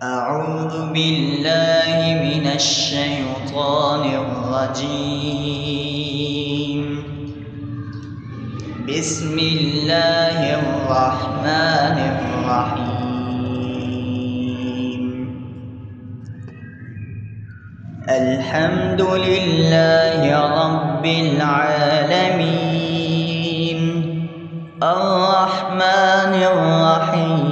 أعوذ بالله من الشيطان الرجيم. بسم الله الرحمن الرحيم. الحمد لله رب العالمين، الرحمن الرحيم،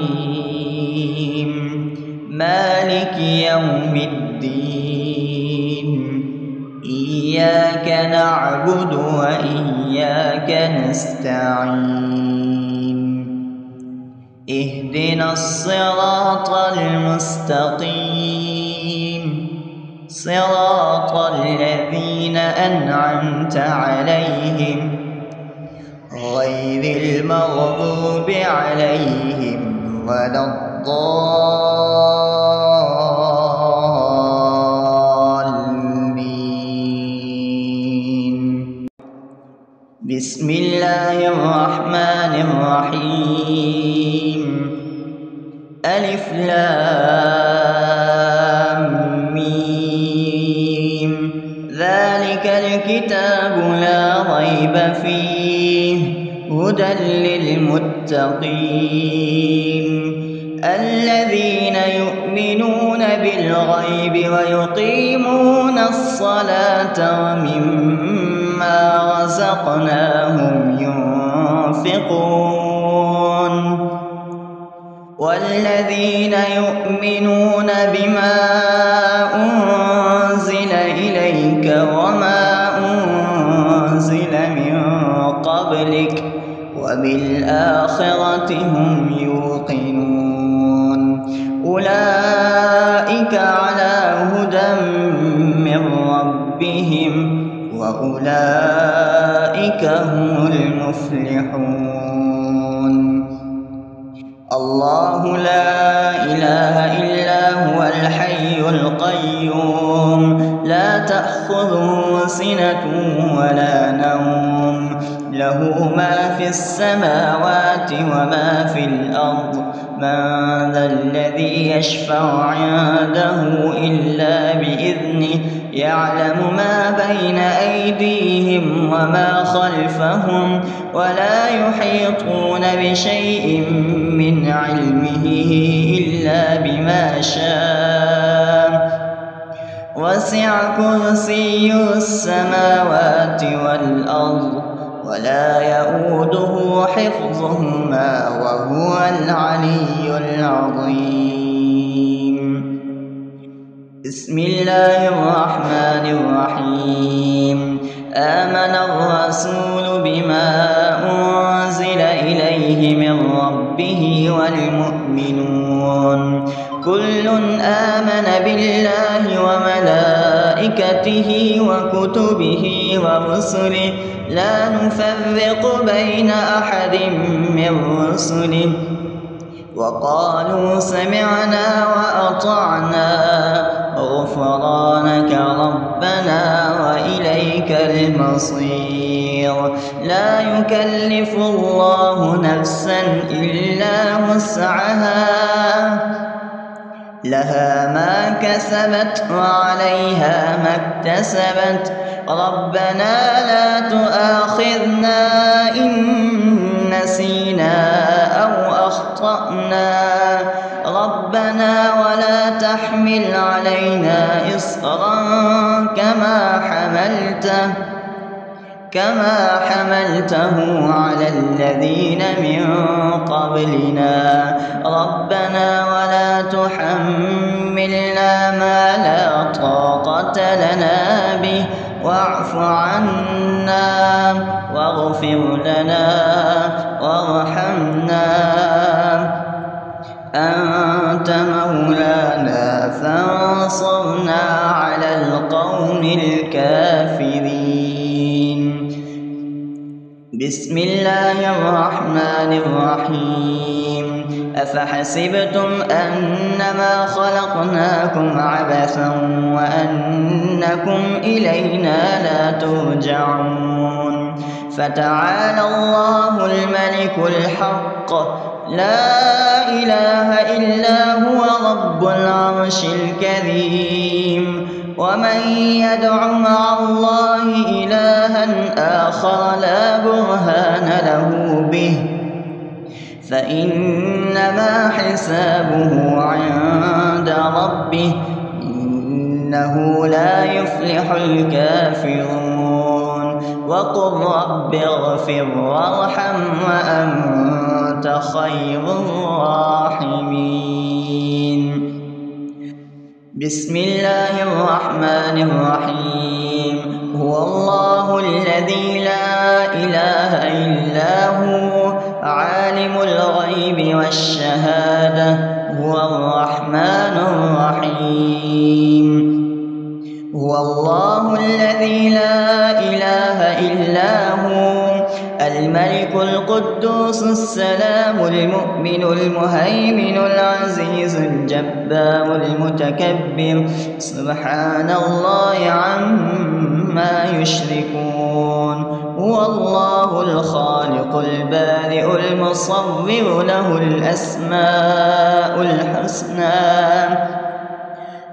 مالك يوم الدين. إياك نعبد وإياك نستعين. اهدنا الصراط المستقيم، صراط الذين أنعمت عليهم غير المغضوب عليهم ولا الضالين. بسم الله الرحمن الرحيم. ألف لام ميم. ذلك الكتاب لا ريب فيه، هدى للمتقين الذين يؤمنون بالغيب ويقيمون الصلاة ومما رزقناهم ينفقون. والذين يؤمنون بما أنزل إليك وما أنزل من قبلك وبالآخرة هم يوقنون. أولئك على هدى من ربهم وأولئك هم المفلحون. الله لا إله إلا هو الحي القيوم، لا تأخذه سنة ولا نوم، له ما في السماوات وما في الأرض. من ذا الذي يشفع عنده إلا بإذنه، يعلم ما بين أيديهم وما خلفهم ولا يحيطون بشيء من علمه إلا بما شاء. وسع كرسي السماوات والأرض ولا يئوده حفظهما وهو العلي العظيم. بسم الله الرحمن الرحيم. آمن الرسول بما أنزل إليه من ربه والمؤمنون كل آمن بالله وملائكته وكتبه ورسله لا نفرق بين أحد من رسله وقالوا سمعنا وأطعنا غفرانك ربنا وإليك المصير. لا يكلف الله نفسا إلا وسعها، لها ما كسبت وعليها ما اكتسبت. ربنا لا تؤاخذنا إن نسينا أو أخطأنا، ربنا ولا تحمل علينا إصرا كما حملته على الذين من قبلنا. ربنا ولا تحملنا ما لا طاقة لنا به واعف عنا واغفر لنا وارحمنا، أنت مولانا فانصرنا على القوم الكافرين. بسم الله الرحمن الرحيم. أفحسبتم أنما خلقناكم عبثا وأنكم إلينا لا ترجعون. فتعالى الله الملك الحق لا إله إلا هو رب العرش الكريم. ومن يدع مع الله إلها آخر لا برهان له به فإنما حسابه عند ربه إنه لا يفلح الكافرون. وقل رب اغفر وارحم وأنت خير الراحمين. بسم الله الرحمن الرحيم. هو الله الذي لا إله إلا هو عالم الغيب والشهادة هو الرحمن الرحيم. هو الله الذي لا إله إلا هو الملك القدوس السلام المؤمن المهيمن العزيز الجبار المتكبر سبحان الله عما يشركون. هو الله الخالق البارئ المصور له الأسماء الحسنى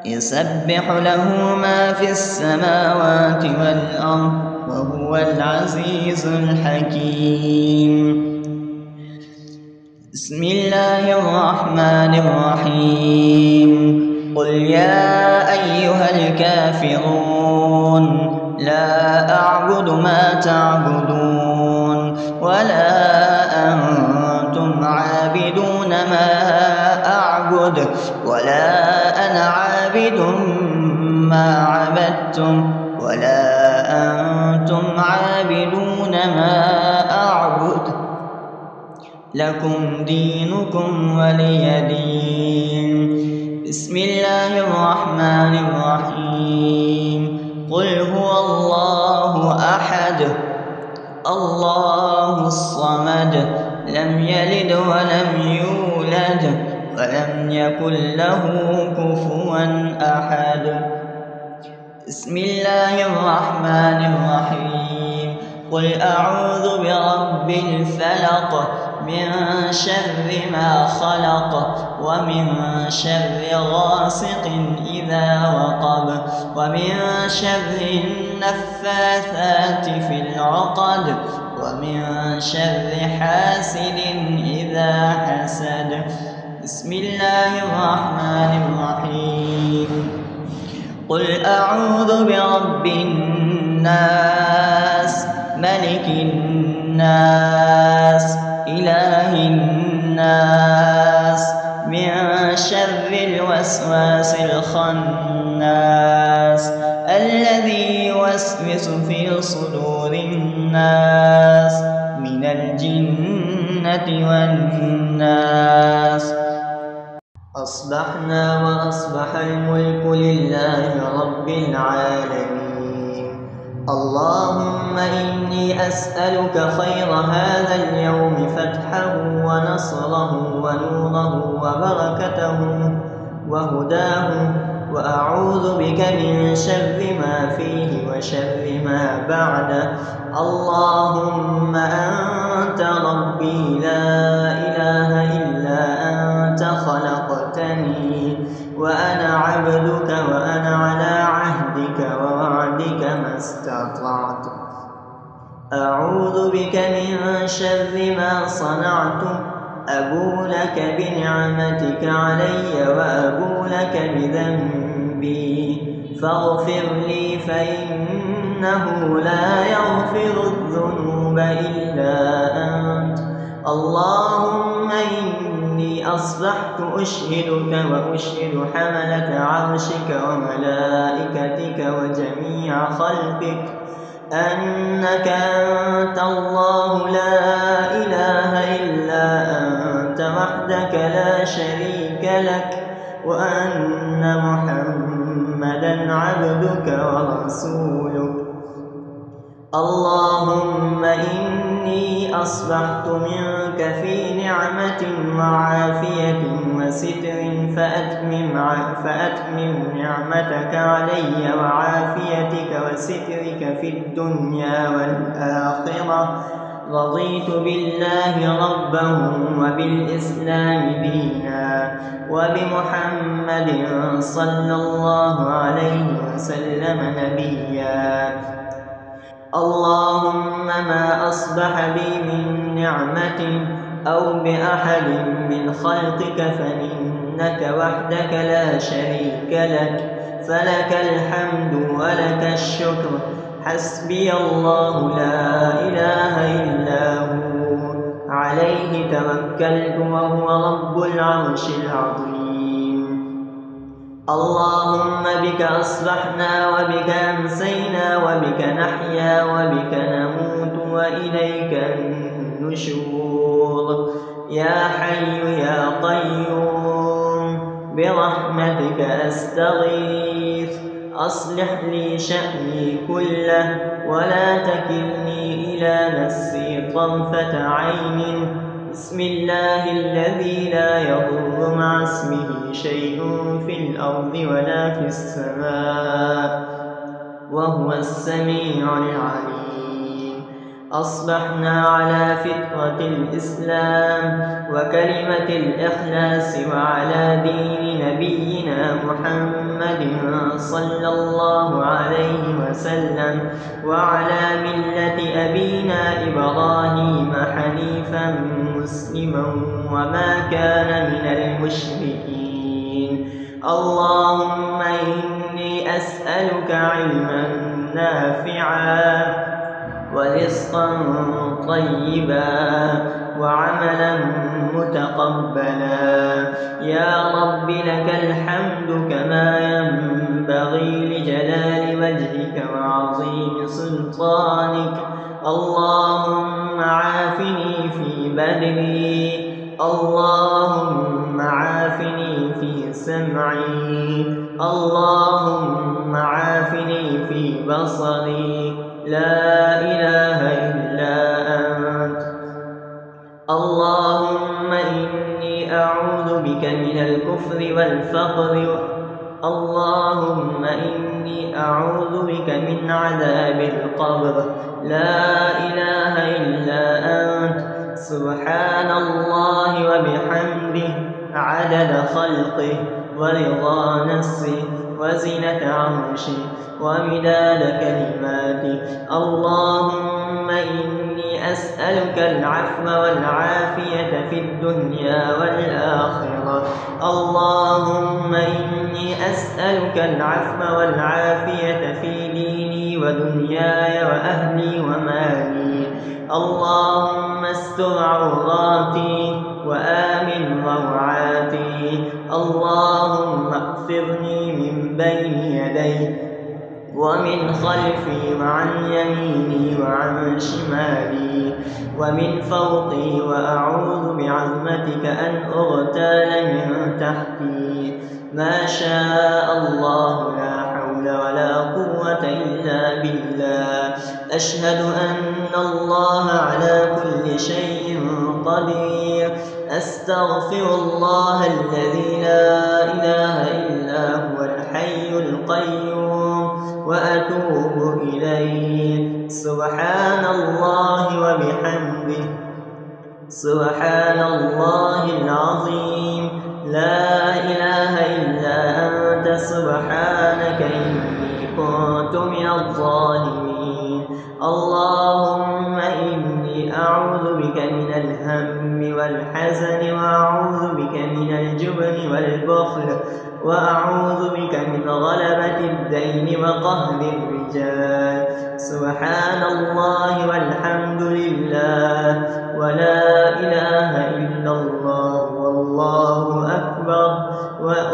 يسبح له ما في السماوات والأرض وهو العزيز الحكيم. بسم الله الرحمن الرحيم. قل يا أيها الكافرون لا أعبد ما تعبدون ولا أنتم عابدون ما أعبد ولا أنا عابد ما عبدتم ولا أنتم عابدون ما أعبد لكم دينكم ولي دين. بسم الله الرحمن الرحيم. قل هو الله أحد الله الصمد لم يلد ولم يولد ولم يكن له كفوا أحد. بسم الله الرحمن الرحيم. قل أعوذ برب الفلق من شر ما خلق ومن شر غاسق إذا وقب ومن شر النفاثات في العقد ومن شر حاسد إذا حسد. بسم الله الرحمن الرحيم. قل أعوذ برب الناس ملك الناس إله الناس من شر الوسواس الخناس الذي يوسوس في صدور الناس من الجنة والناس. أصبحنا وأصبح الملك لله رب العالمين. اللهم إني أسألك خير هذا اليوم فتحه ونصره ونوره وبركته وهداه وأعوذ بك من شر ما فيه وشر ما بعده. اللهم أنت ربي لا إله إلا أنت خلقتني وأنا عبدك وأنا على عهدك ووعدك ما استطعت. أعوذ بك من شر ما صنعت أبو لك بنعمتك علي وأبو لك بذنبي فاغفر لي فإنه لا يغفر الذنوب إلا أنت. اللهم إني أصبحت أشهدك وأشهد حملة عرشك وملائكتك وجميع خلقك أنك أنت الله لا إله إلا أنت وحدك لا شريك لك وأن محمدا عبدك ورسولك. اللهم إني أصبحت منك في نعمة وعافية وستر فأتمم نعمتك علي وعافيتك وسترك في الدنيا والآخرة رضيت بالله ربا وبالإسلام دينا وبمحمد صلى الله عليه وسلم نبيا. اللهم ما أصبح بي من نعمة أو بأحد من خلقك فإنك وحدك لا شريك لك، فلك الحمد ولك الشكر. حسبي الله لا إله إلا هو، عليه توكلت وهو رب العرش العظيم. اللهم بك أصبحنا وبك أمسينا وبك نحيا وبك نموت وإليك النشور. يا حي يا قيوم برحمتك أستغيث، أصلح لي شأني كله ولا تكلني إلى نفسي طرفة عين. بسم الله الذي لا يضر مع اسمه شيء في الأرض ولا في السماء وهو السميع العليم. أصبحنا على فطرة الإسلام وكلمة الإخلاص وعلى دين نبينا محمد صلى الله عليه وسلم وعلى ملة أبينا إبراهيم حنيفا مسلما وما كان من المشركين. اللهم إني أسألك علما نافعا ورزقا طيبا وعملا متقبلا. يا رب لك الحمد كما ينبغي لجلال وجهك وعظيم سلطانك. اللهم عافني في بدني، اللهم عافني في سمعي، اللهم عافني في بصري. لا إله إلا أنت. اللهم إني أعوذ بك من الكفر والفقر. اللهم إني أعوذ بك من عذاب القبر. لا إله إلا أنت. سبحان الله وبحمده عدد خلقه ورضا نفسه وزنة عرشه ومداد كلماته. اللهم إني أسألك العفو والعافية في الدنيا والآخرة. اللهم إني أسألك العفو والعافية في ديني ودنياي وأهلي ومالي. اللهم استر عوراتي وآمن روعاتي. اللهم اغفرني من بين يدي ومن خلفي وعن يميني وعن شمالي ومن فوقي، وأعوذ بعظمتك أن أغتال من تحتي. ما شاء الله لا حول ولا قوة إلا بالله. أشهد أن الله على كل شيء قدير. أستغفر الله الذي لا إله إلا هو الحي القيوم وأتوب إليه. سبحان الله وبحمده سبحان الله العظيم. لا إله إلا أنت سبحانك إني كنت من الظالمين. اللهم إني أعوذ بك من الهم والحزن وأعوذ بك من الجبن والبخل وأعوذ بك من غلبة الدين وقهر الرجال. سبحان الله والحمد لله ولا إله إلا الله والله أكبر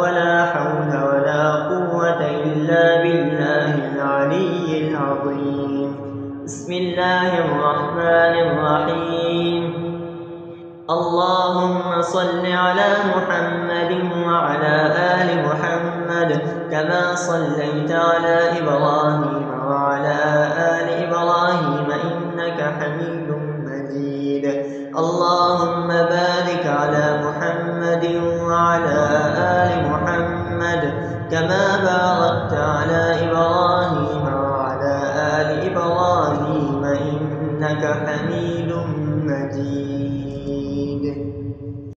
ولا حول ولا قوة إلا بالله العلي العظيم. بسم الله الرحمن الرحيم. اللهم صل على محمد وعلى آل محمد كما صليت على إبراهيم وعلى آل إبراهيم إنك حميد مجيد. اللهم بارك على محمد وعلى آل محمد كما باركت